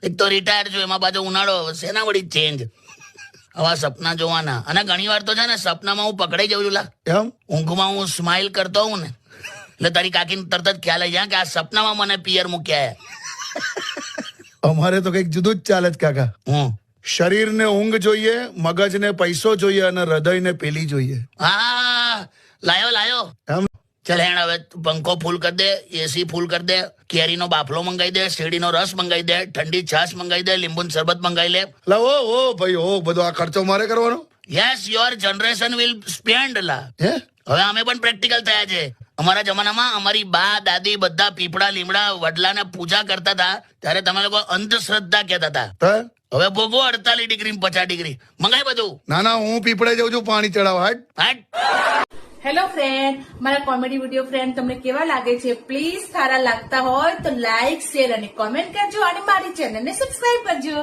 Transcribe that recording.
એક તો રિટાયર છું, એમાં પાછો ઉનાળો, શેના વળી ચેન્જ? આવા સપના જોવાના. અને ઘણી વાર તો છે ને સપનામાં હું પકડાઈ જાઉં છું. એમ ઊંઘમાં હું સ્માઇલ કરતો હોઉં ને એટલે તારી કાકીને તરત જ ખ્યાલ આવી જાય કે આ સપનામાં મને પિયર મૂક્યા. અમારે તો કઈક જુદું જ ચાલે છે કાકા. શરીરને ઊંઘ જોઈએ, મગજને પૈસો જોઈએ અને હૃદયને પેલી જોઈએ. હા, લાયો એમ ચલ હેણ, હવે પંખો ફૂલ કરી દે, એસી ફૂલ કરી દે, કેરીનો બાફલો મંગાવી દે, શેરડીનો રસ મંગાવી દે, ઠંડી છાશ મંગાવી દે, લીંબુનું શરબત મંગાવી લે. લા ઓ ભાઈ ઓ, બધો આ ખર્ચો મારે કરવાનો? Yes, your generation will spend. લા હે, હવે અમે પણ પ્રેક્ટિકલ થયા છે. અમારા જમાનામાં અમારી બા દાદી બધા પીપળા લીમડા વડલાને પૂજા કરતા હતા, ત્યારે તમે લોકો અંધશ્રદ્ધા કહેતા હતા. હવે ભોગવો 48 ડિગ્રી 50 ડિગ્રી મંગાય બધું. ના હું પીપળે જઉં છું પાણી ચડાવવા. હટ. હેલો ફ્રેન્ડ, મારા કોમેડી વિડીયો ફ્રેન્ડ તમને કેવા લાગે છે? પ્લીઝ સારા લાગતા હોય તો લાઈક, શેર અને કોમેન્ટ કરજો અને મારી ચેનલને સબસ્ક્રાઇબ કરજો.